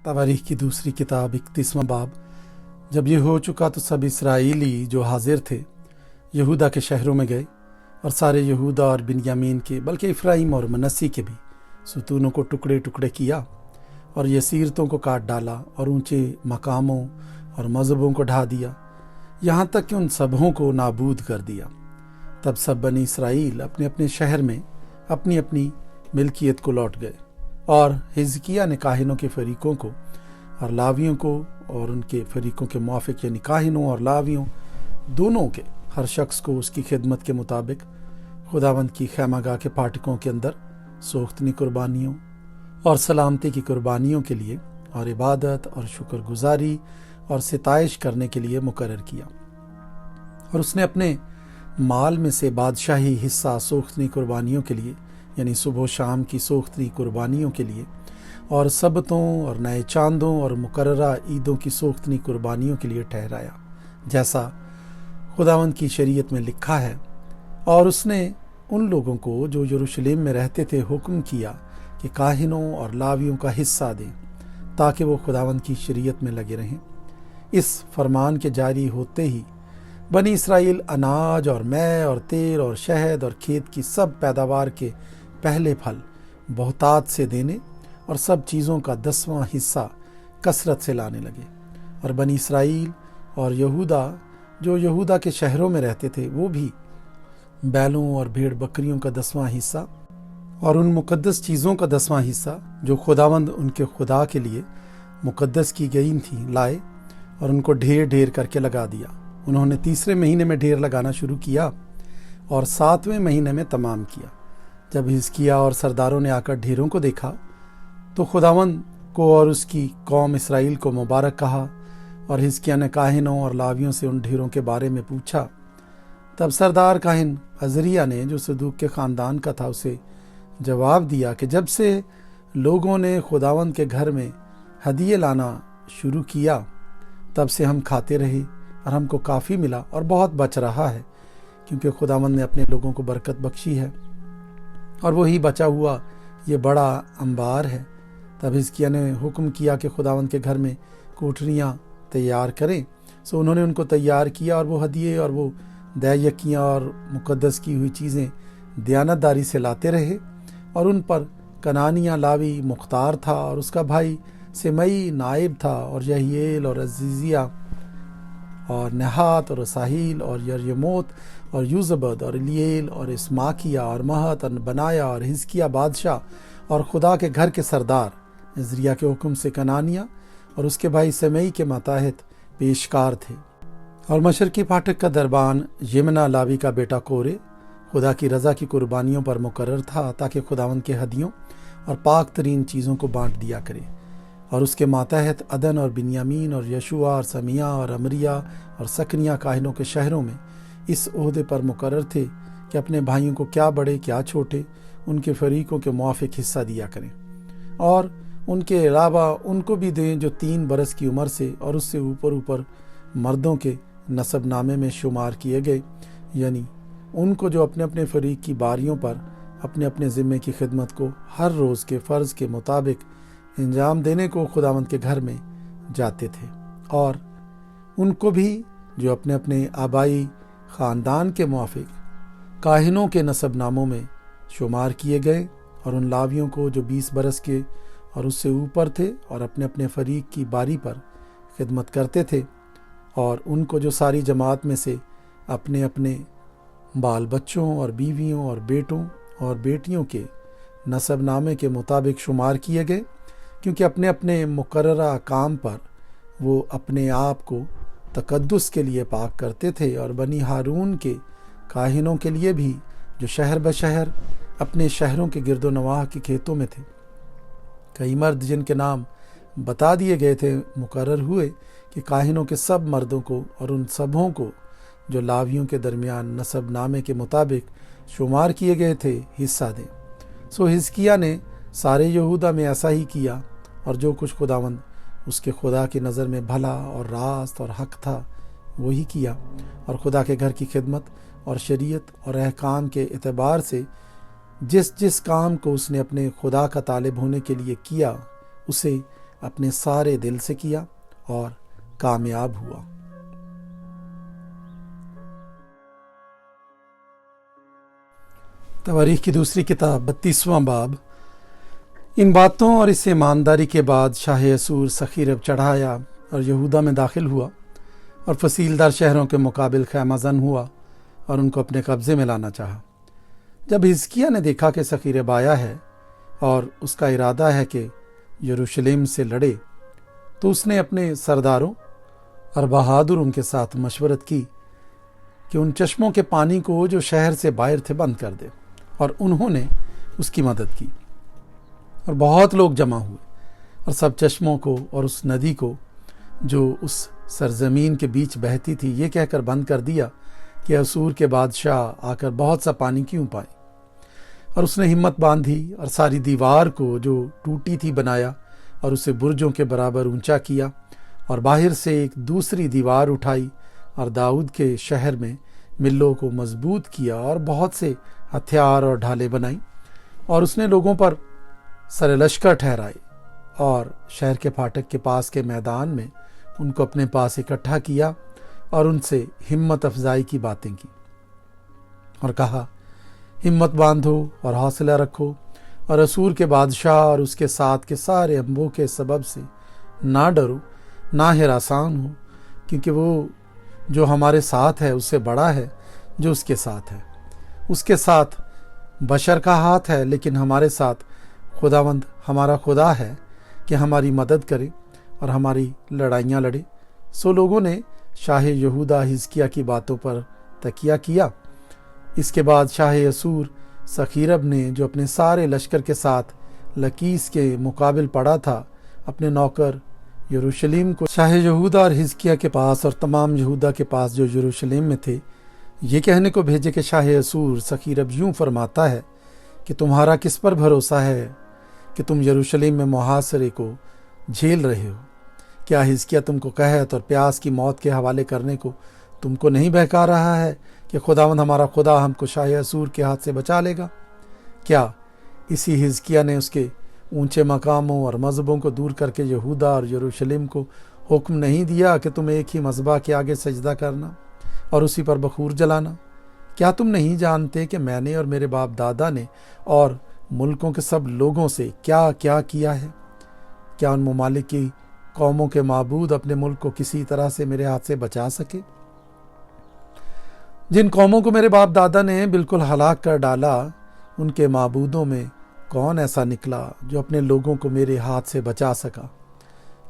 तवारीख की दूसरी किताब 31वां बाब। जब ये हो चुका तो सब इसराइली जो हाजिर थे यहूदा के शहरों में गए, और सारे यहूदा और बिन्यामीन के, बल्कि इफ्राइम और मनस्सी के भी सुतूनों को टुकड़े टुकड़े किया और यसीरतों को काट डाला और ऊंचे मकामों और मजहबों को ढा दिया, यहाँ तक कि उन सबों को नाबूद कर दिया। तब सब बनी इसराइल अपने अपने शहर में अपनी अपनी मिल्कियत को लौट गए, और हिजकिय्याह ने काहिनों के फरीकों को और लावियों को और उनके फरीकों के मुआफिक, यानी काहिनों और लावियों दोनों के हर शख्स को उसकी खिदमत के मुताबिक खुदावंद की खैमागाह के फाटकों के अंदर सोख्तनी कुर्बानियों और सलामती की कुर्बानियों के लिए और इबादत और शुक्रगुजारी और सिताइश करने के लिए मुकर्रर किया। और उसने अपने माल में से बादशाही हिस्सा सोख्तनी कुर्बानियों के लिए, यानी सुबह शाम की सोख्तनी कुर्बानियों के लिए, और सबतों और नए चांदों और मुकर्ररा ईदों की सोख्तनी कुर्बानियों के लिए ठहराया, जैसा खुदावंद की शरीयत में लिखा है। और उसने उन लोगों को जो यरूशलेम में रहते थे हुक्म किया कि काहिनों और लावियों का हिस्सा दें, ताकि वो खुदावंद की शरीयत में लगे रहें। इस फरमान के जारी होते ही बनी इसराइल अनाज और मै और तेल और शहद और खेत की सब पैदावार के पहले फल बहुतात से देने और सब चीज़ों का 10वां हिस्सा कसरत से लाने लगे। और बनी इसराइल और यहूदा जो यहूदा के शहरों में रहते थे वो भी बैलों और भेड़ बकरियों का 10वां हिस्सा और उन मुकद्दस चीज़ों का 10वां हिस्सा जो खुदावंद उनके खुदा के लिए मुकद्दस की गई थी लाए, और उनको ढेर ढेर करके लगा दिया। उन्होंने 3रे महीने में ढेर लगाना शुरू किया और 7वें महीने में तमाम किया। जब हिजकिय्याह और सरदारों ने आकर ढेरों को देखा तो खुदावंद को और उसकी कौम इसराइल को मुबारक कहा। और हिजकिय्याह ने काहिनों और लावियों से उन ढेरों के बारे में पूछा। तब सरदार काहिन अजरिया ने, जो सदूक के ख़ानदान का था, उसे जवाब दिया कि जब से लोगों ने खुदावंद के घर में हदिये लाना शुरू किया तब से हम खाते रहे और हमको काफ़ी मिला और बहुत बच रहा है, क्योंकि खुदावंद ने अपने लोगों को बरकत बख्शी है और वही बचा हुआ ये बड़ा अंबार है। तब हिजकिय्याह ने हुक्म किया कि खुदावंद के घर में कोठरियाँ तैयार करें। सो उन्होंने उनको तैयार किया और वो हदिये और वो दैयकियाँ और मुकद्दस की हुई चीज़ें दयानतदारी से लाते रहे। और उन पर कनानिया लावी मुख्तार था और उसका भाई सेमई नाइब था, और यहीएल और अजीजिया और नहात और साहिल और यर्यमोत और यूजबद और इलीएल और इस्माकिया और महत और बनाया और हिजकिय्याह बादशाह और खुदा के घर के सरदार अजरिया के हुक्म से कनानिया और उसके भाई सेमई के माताहत पेशकार थे। और मशरकी फाटक का दरबान यमना लावी का बेटा कोरे खुदा की रज़ा की कुर्बानियों पर मुकर्रर था, ताकि खुदावंद के हदियों और पाक तरीन चीज़ों को बांट दिया करे। और उसके मातहत अदन और बिन्यामीन और यशुआ और समिया और अमरिया और सकनिया काहिनों के शहरों में इस ओहदे पर मुकर्रर थे कि अपने भाइयों को क्या बड़े क्या छोटे उनके फरीकों के मुआफिक हिस्सा दिया करें, और उनके अलावा उनको भी दें जो 3 बरस की उम्र से और उससे ऊपर मर्दों के नसब नामे में शुमार किए गए, यानी उनको जो अपने अपने फरीक की बारियों पर अपने अपने ज़िम्मे की खिदमत को हर रोज़ के फ़र्ज़ के मुताबिक इंजाम देने को खुदावंद के घर में जाते थे। और उनको भी जो अपने अपने आबाई ख़ानदान के मुआफिक काहिनों के नसब नामों में शुमार किए गए, और उन लावियों को जो 20 बरस के और उससे ऊपर थे और अपने अपने फरीक की बारी पर खिदमत करते थे, और उनको जो सारी जमात में से अपने अपने बाल बच्चों और बीवियों और बेटों और बेटियों के नसब नामे के मुताबिक शुमार किए गए, क्योंकि अपने अपने मुकर्ररा काम पर वो अपने आप को तकद्दुस के लिए पाक करते थे। और बनी हारून के काहिनों के लिए भी, जो शहर बशहर अपने शहरों के गिरदो नवाह के खेतों में थे, कई मर्द जिनके नाम बता दिए गए थे मुकर्रर हुए कि काहिनों के सब मर्दों को और उन सबों को जो लावियों के दरमियान नसब नामे के मुताबिक शुमार किए गए थे हिस्सा दें। सो हिजकिय्याह ने सारे यहूदा में ऐसा ही किया, और जो कुछ खुदावंद उसके खुदा की नज़र में भला और रास्त और हक था वही किया। और खुदा के घर की खिदमत और शरीयत और अहकाम के एतबार से जिस जिस काम को उसने अपने खुदा का तालिब होने के लिए किया, उसे اپنے سارے دل سے کیا اور کامیاب ہوا۔ تواریخ کی دوسری کتاب 32واں باب۔ ان باتوں اور اس ایمانداری کے بعد شاہ اسور سخیرب چڑھایا اور یہودا میں داخل ہوا اور فصیلدار شہروں کے مقابل خیمہ زن ہوا اور ان کو اپنے قبضے میں لانا چاہا۔ جب حزقیہ نے دیکھا کہ سخیرب آیا ہے اور اس کا ارادہ ہے کہ یروشلم سے لڑے، تو اس نے اپنے سرداروں اور بہادروں کے ساتھ مشورت کی کہ ان چشموں کے پانی کو جو شہر سے باہر تھے بند کر دے، اور انہوں نے اس کی مدد کی اور بہت لوگ جمع ہوئے اور سب چشموں کو اور اس ندی کو جو اس سرزمین کے بیچ بہتی تھی یہ کہہ کر بند کر دیا کہ اسور کے بادشاہ آ کر بہت سا پانی کیوں پائے۔ اور اس نے ہمت باندھی اور ساری دیوار کو جو ٹوٹی تھی بنایا اور اسے برجوں کے برابر اونچا کیا، اور باہر سے ایک دوسری دیوار اٹھائی اور داؤد کے شہر میں ملوں کو مضبوط کیا اور بہت سے ہتھیار اور ڈھالیں بنائی، اور اس نے لوگوں پر سر لشکر ٹھہرائے اور شہر کے پھاٹک کے پاس کے میدان میں ان کو اپنے پاس اکٹھا کیا اور ان سے ہمت افزائی کی باتیں کی اور کہا، ہمت باندھو اور حوصلہ رکھو، اور اسور کے بادشاہ اور اس کے ساتھ کے سارے انبوں کے سبب سے نہ ڈرو نہ ہراسان ہو، کیونکہ وہ جو ہمارے ساتھ ہے اس سے بڑا ہے جو اس کے ساتھ ہے۔ اس کے ساتھ بشر کا ہاتھ ہے، لیکن ہمارے ساتھ خداوند ہمارا خدا ہے کہ ہماری مدد کرے اور ہماری لڑائیاں لڑے۔ سو لوگوں نے شاہ یہودا حزقیہ کی باتوں پر تکیہ کیا۔ اس کے بعد شاہ اسور سخیرب نے، جو اپنے سارے لشکر کے ساتھ لکیس کے مقابل پڑا تھا، اپنے نوکر یروشلم کو شاہ یہودا اور حزقیہ کے پاس اور تمام یہودا کے پاس جو یروشلم میں تھے یہ کہنے کو بھیجے کہ شاہ اسور سخیرب یوں فرماتا ہے کہ تمہارا کس پر بھروسہ ہے کہ تم یروشلم میں محاصرے کو جھیل رہے ہو؟ کیا حزقیہ تم کو قحط اور پیاس کی موت کے حوالے کرنے کو تم کو نہیں بہکا رہا ہے کہ خداوند ہمارا خدا ہم کو شاہ اسور کے ہاتھ سے بچا لے گا؟ کیا اسی حزقیہ نے اس کے اونچے مقاموں اور مذہبوں کو دور کر کے یہودا اور یروشلم کو حکم نہیں دیا کہ تم ایک ہی مذبح کے آگے سجدہ کرنا اور اسی پر بخور جلانا؟ کیا تم نہیں جانتے کہ میں نے اور میرے باپ دادا نے اور ملکوں کے سب لوگوں سے کیا کیا کیا ہے؟ کیا ان ممالک کی قوموں کے معبود اپنے ملک کو کسی طرح سے میرے ہاتھ سے بچا سکے؟ جن قوموں کو میرے باپ دادا نے بالکل ہلاک کر ڈالا، ان کے معبودوں میں کون ایسا نکلا جو اپنے لوگوں کو میرے ہاتھ سے بچا سکا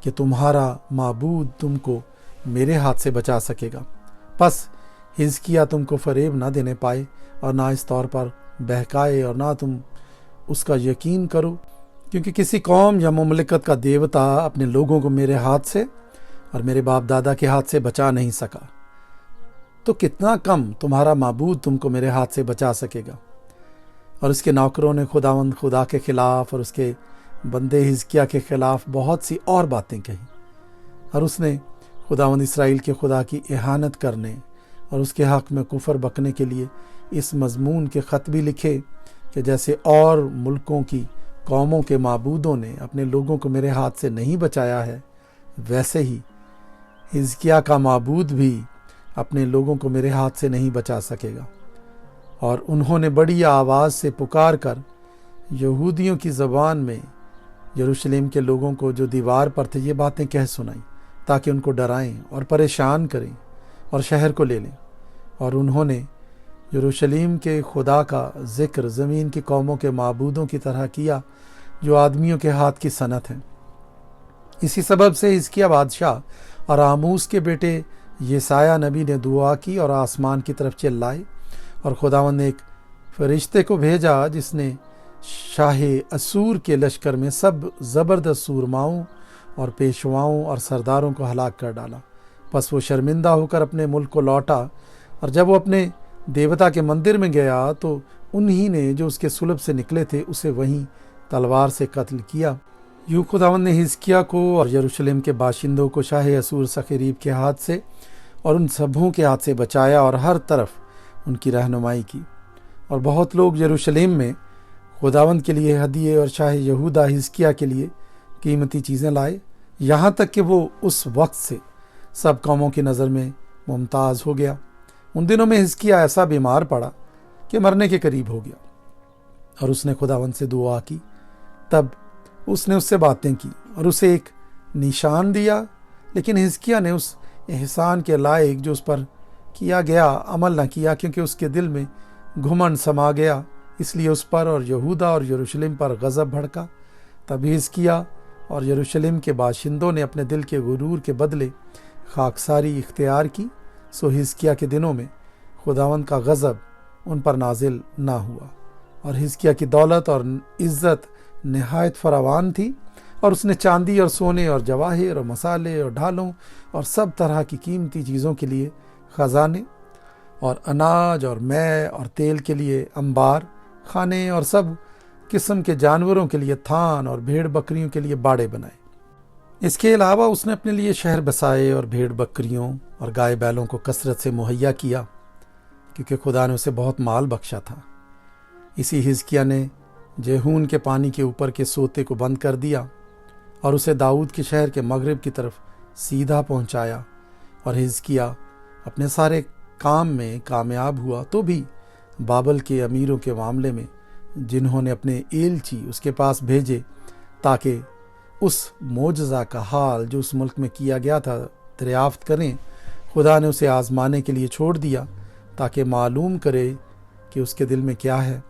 کہ تمہارا معبود تم کو میرے ہاتھ سے بچا سکے گا؟ پس حزقیہ تم کو فریب نہ دینے پائے اور نہ اس طور پر بہکائے اور نہ تم اس کا یقین کرو، کیونکہ کسی قوم یا مملکت کا دیوتا اپنے لوگوں کو میرے ہاتھ سے اور میرے باپ دادا کے ہاتھ سے بچا نہیں سکا، تو کتنا کم تمہارا معبود تم کو میرے ہاتھ سے بچا سکے گا۔ اور اس کے نوکروں نے خداوند خدا کے خلاف اور اس کے بندے حزقیہ کے خلاف بہت سی اور باتیں کہیں، اور اس نے خداوند اسرائیل کے خدا کی اہانت کرنے اور اس کے حق میں کفر بکنے کے لیے اس مضمون کے خط بھی لکھے کہ جیسے اور ملکوں کی قوموں کے معبودوں نے اپنے لوگوں کو میرے ہاتھ سے نہیں بچایا ہے، ویسے ہی حزقیہ کا معبود بھی اپنے لوگوں کو میرے ہاتھ سے نہیں بچا سکے گا۔ اور انہوں نے بڑی آواز سے پکار کر یہودیوں کی زبان میں یروشلم کے لوگوں کو جو دیوار پر تھے یہ باتیں کہہ سنائیں، تاکہ ان کو ڈرائیں اور پریشان کریں اور شہر کو لے لیں۔ اور انہوں نے یروشلم کے خدا کا ذکر زمین کی قوموں کے معبودوں کی طرح کیا جو آدمیوں کے ہاتھ کی صنعت ہیں۔ اسی سبب سے حزقیہ بادشاہ اور آموس کے بیٹے یسایہ نبی نے دعا کی اور آسمان کی طرف چلائے، اور خداوند نے ایک فرشتے کو بھیجا جس نے شاہ اسور کے لشکر میں سب زبردست سورماؤں اور پیشواؤں اور سرداروں کو ہلاک کر ڈالا۔ پس وہ شرمندہ ہو کر اپنے ملک کو لوٹا، اور جب وہ اپنے دیوتا کے مندر میں گیا تو انہی نے جو اس کے صلب سے نکلے تھے اسے وہیں تلوار سے قتل کیا۔ یوں خداوند نے حزقیہ کو اور یروشلم کے باشندوں کو شاہ اسور سخریب کے ہاتھ سے اور ان سبھوں کے ہاتھ سے بچایا اور ہر طرف ان کی رہنمائی کی۔ اور بہت لوگ یروشلم میں خداوند کے لیے ہدیے اور شاہ یہودا حزقیہ کے لیے कीमती चीज़ें लाए, यहाँ तक कि वो उस वक्त से सब कौमों की नज़र में मुमताज़ हो गया। उन दिनों में हिजकिय्याह ऐसा बीमार पड़ा कि मरने के करीब हो गया और उसने खुदावंद से दुआ की। तब उसने उससे बातें की और उसे एक निशान दिया, लेकिन हिजकिय्याह ने उस एहसान के लायक जो उस पर किया गया अमल न किया, क्योंकि उसके दिल में घुमंड समा गया। इसलिए उस पर और यहूदा और यरूशलेम पर गज़ब भड़का। तब हिजकिय्याह और यरूशलेम के बाशिंदों ने अपने दिल के गुरूर के बदले खाकसारी इख्तियार की। सो हिजकिय्याह के दिनों में खुदावंद का गज़ब उन पर नाजिल ना हुआ, और हिजकिय्याह की दौलत और इज़्ज़त नहायत फरावान थी, और उसने चांदी और सोने और जवाहिर और मसाले और ढालों और सब तरह की कीमती चीज़ों के लिए ख़जाने, और अनाज और मै और तेल के लिए अंबार खाने, और सब किस्म के जानवरों के लिए थान और भेड़ बकरियों के लिए बाड़े बनाए। इसके अलावा उसने अपने लिए शहर बसाए और भेड़ बकरियों और गाय बैलों को कसरत से मुहैया किया, क्योंकि खुदा ने उसे बहुत माल बख्शा था। इसी हिजकिय्याह ने जेहून के पानी के ऊपर के सोते को बंद कर दिया और उसे दाऊद के शहर के मगरिब की तरफ सीधा पहुंचाया। और हिजकिय्याह अपने सारे काम में कामयाब हुआ, तो भी बाबल के अमीरों के मामले में, जिन्होंने अपने एलची उसके पास भेजे ताकि उस मोजज़ा का हाल जो उस मुल्क में किया गया था दरियाफ्त करें, खुदा ने उसे आजमाने के लिए छोड़ दिया ताकि मालूम करे कि उसके दिल में क्या है।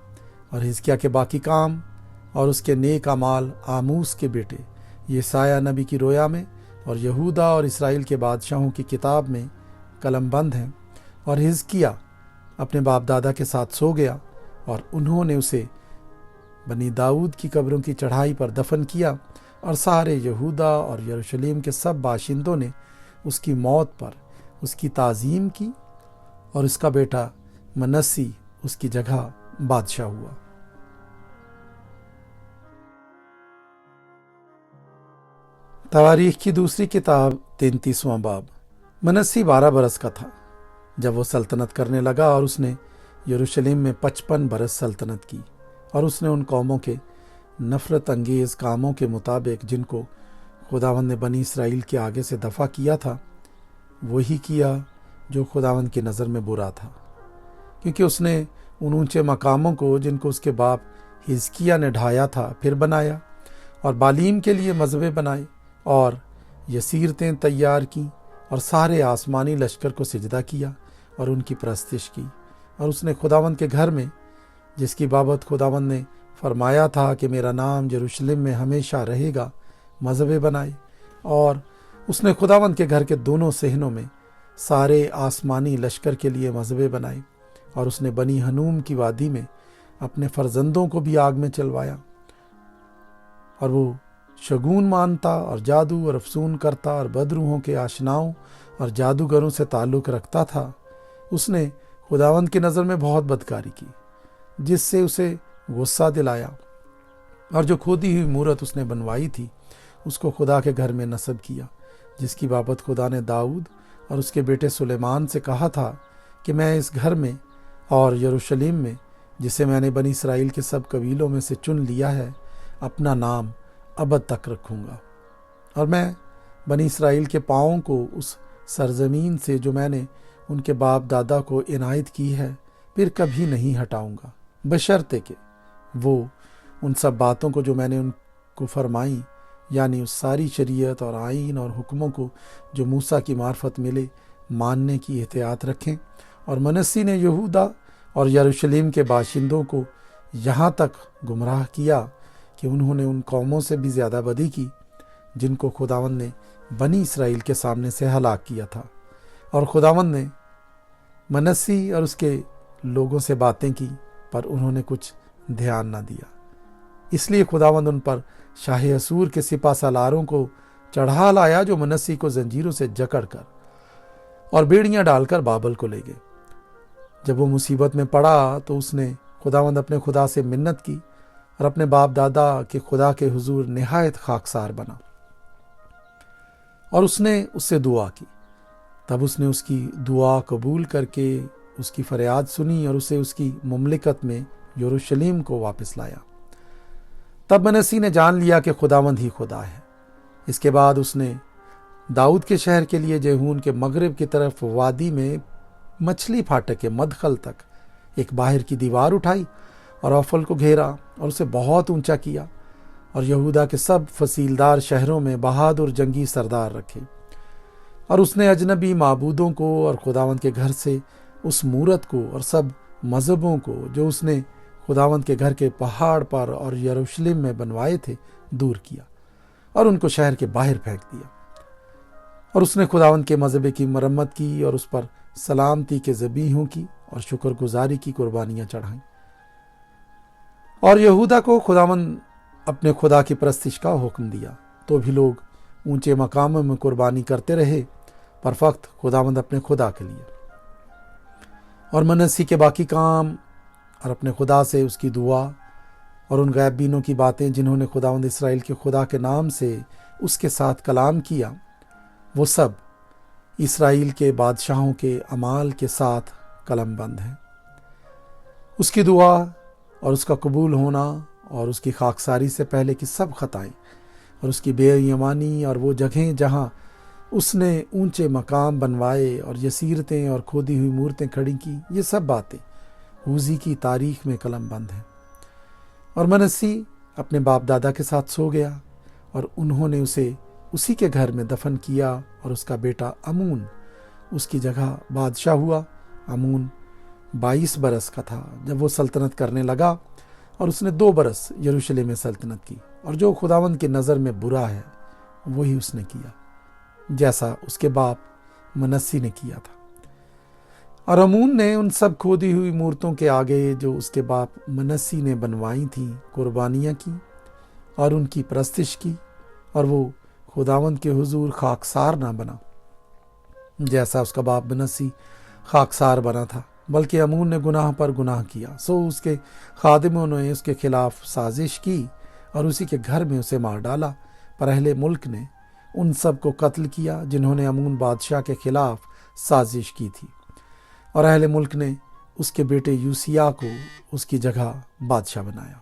और हिजकिय्याह के बाकी काम और उसके नेक अमाल आमूस के बेटे यशायाह नबी की रोया में और यहूदा और इसराइल के बादशाहों की किताब में कलमबंद हैं। और हिजकिय्याह अपने बाप दादा के साथ सो गया, और उन्होंने उसे बनी दाऊद की कब्रों की चढ़ाई पर दफन किया, और सारे यहूदा और यरूशलेम के सब बाशिंदों ने उसकी मौत पर उसकी ताज़ीम की, और उसका बेटा मनस्सी उसकी जगह बादशाह हुआ। तवारीख की दूसरी किताब 33वां बाब। मनस्सी 12 बरस का था जब वो सल्तनत करने लगा, और उसने यरूशलेम में 55 बरस सल्तनत की। और उसने उन कौमों के नफरत अंगेज़ कामों के मुताबिक जिनको खुदावंद ने बनी इसराइल के आगे से दफ़ा किया था, वही किया जो खुदावंद की नज़र में बुरा था, क्योंकि उसने उन ऊंचे मकामों को जिनको उसके बाप हिजकिय्याह ने ढाया था फिर बनाया, और बालीम के लिए मज़बे बनाए और यसीरतें तैयार की, और सारे आसमानी लश्कर को सिजदा किया और उनकी परस्तिश की। और उसने खुदावंद के घर में, जिसकी बाबत खुदावंद ने फरमाया था कि मेरा नाम यरूशलेम में हमेशा रहेगा, मज़बे बनाए। और उसने खुदावंद के घर के दोनों सेहनों में सारे आसमानी लश्कर के लिए मज़बे बनाए। और उसने बनी हनूम की वादी में अपने फर्जंदों को भी आग में चलवाया। और वो शगुन मानता और जादू और अफसून करता और बदरूहों के आशनाओं और जादूगरों से ताल्लुक़ रखता था। उसने खुदावंद की नज़र में बहुत बदकारी की, जिससे उसे गुस्सा दिलाया। और जो खोदी हुई मूरत उसने बनवाई थी, उसको खुदा के घर में नस्ब किया, जिसकी बाबत खुदा ने दाऊद और उसके बेटे सुलेमान से कहा था कि मैं इस घर में और यरूशलेम में, जिसे मैंने बनी इसराइल के सब कबीलों में से चुन लिया है, अपना नाम अबद तक रखूँगा। और मैं बनी इसराइल के पाँवों को उस सरजमीन से जो मैंने उनके बाप दादा को इनायत की है फिर कभी नहीं हटाऊँगा, बशर्ते कि वो उन सब बातों को जो मैंने उनको फरमाई, यानी उस सारी शरीयत और आईन और हुक्मों को जो मूसा की मार्फत मिले, मानने की एहतियात रखें। और मनस्सी ने यहूदा और यरूशलेम के बाशिंदों को यहाँ तक गुमराह किया कि उन्होंने उन कौमों से भी ज़्यादा बदी की जिनको खुदावंद ने बनी इसराइल के सामने से हलाक किया था। और खुदावंद ने मनस्सी और उसके लोगों से बातें की, पर उन्होंने कुछ ध्यान न दिया। इसलिए खुदावंद उन पर शाह असूर के सिपा सालारों को चढ़ा लाया, जो मनस्सी को जंजीरों से जकड़ कर और बेड़ियां डालकर बाबल को ले गए। जब वो मुसीबत में पड़ा तो उसने खुदावंद अपने खुदा से मिन्नत की और अपने बाप दादा के खुदा के हुजूर निहायत खाकसार बना, और उसने उससे दुआ की। तब उसने उसकी दुआ कबूल करके उसकी फरियाद सुनी और उसे उसकी मुमलिकत में यरूशलेम को वापस लाया। तब मनस्सी ने जान लिया कि खुदावंद ही खुदा है, اس کے بعد اس نے داؤد کے شہر کے لیے جیہون کے مغرب کی طرف وادی میں مچھلی پھاٹک کے مدخل تک ایک باہر کی دیوار اٹھائی اور اوفل کو گھیرا اور اسے بہت اونچا کیا، اور یہودا کے سب فصیلدار شہروں میں بہادر جنگی سردار رکھے، اور اس نے اجنبی معبودوں کو اور خداوند کے گھر سے اس مورت کو اور سب مذہبوں کو جو اس نے خداوند کے گھر کے پہاڑ پر اور یروشلم میں بنوائے تھے دور کیا اور ان کو شہر کے باہر پھینک دیا۔ اور اس نے خداوند کے مذہب کی مرمت کی اور اس پر سلامتی کے ذبیحوں کی اور شکر گزاری کی قربانیاں چڑھائیں۔ اور یہودا کو خداوند اپنے خدا کی پرستش کا حکم دیا، تو بھی لوگ اونچے مقاموں میں قربانی کرتے رہے، پر فقط خداوند اپنے خدا کے لیے۔ اور منسی کے باقی کام اور اپنے خدا سے اس کی دعا اور ان غیب بینوں کی باتیں جنہوں نے خداوند اسرائیل کے خدا کے نام سے اس کے ساتھ کلام کیا، وہ سب اسرائیل کے بادشاہوں کے اعمال کے ساتھ قلم بند ہیں۔ اس کی دعا اور اس کا قبول ہونا اور اس کی خاکساری سے پہلے کی سب خطائیں اور اس کی بے ایمانی اور وہ جگہیں جہاں اس نے اونچے مقام بنوائے اور یسیرتیں اور کھودی ہوئی مورتیں کھڑی کی، یہ سب باتیں اوزی کی تاریخ میں قلم بند ہیں۔ اور منسی اپنے باپ دادا کے ساتھ سو گیا، اور انہوں نے اسے اسی کے گھر میں دفن کیا، اور اس کا بیٹا امون اس کی جگہ بادشاہ ہوا۔ امون 22 برس کا تھا جب وہ سلطنت کرنے لگا، اور اس نے 2 برس یروشلم میں سلطنت کی، اور جو خداوند کی نظر میں برا ہے وہی اس نے کیا، جیسا اس کے باپ منسی نے کیا تھا۔ اور امون نے ان سب کھودی ہوئی مورتوں کے آگے جو اس کے باپ منسی نے بنوائی تھیں قربانیاں کی اور ان کی پرستش کی، اور وہ خداوند کے حضور خاکسار نہ بنا جیسا اس کا باپ منسی خاکسار بنا تھا، بلکہ امون نے گناہ پر گناہ کیا۔ سو اس کے خادموں نے اس کے خلاف سازش کی اور اسی کے گھر میں اسے مار ڈالا، پر اہل ملک نے ان سب کو قتل کیا جنہوں نے امون بادشاہ کے خلاف سازش کی تھی، اور اہل ملک نے اس کے بیٹے یوسیہ کو اس کی جگہ بادشاہ بنایا۔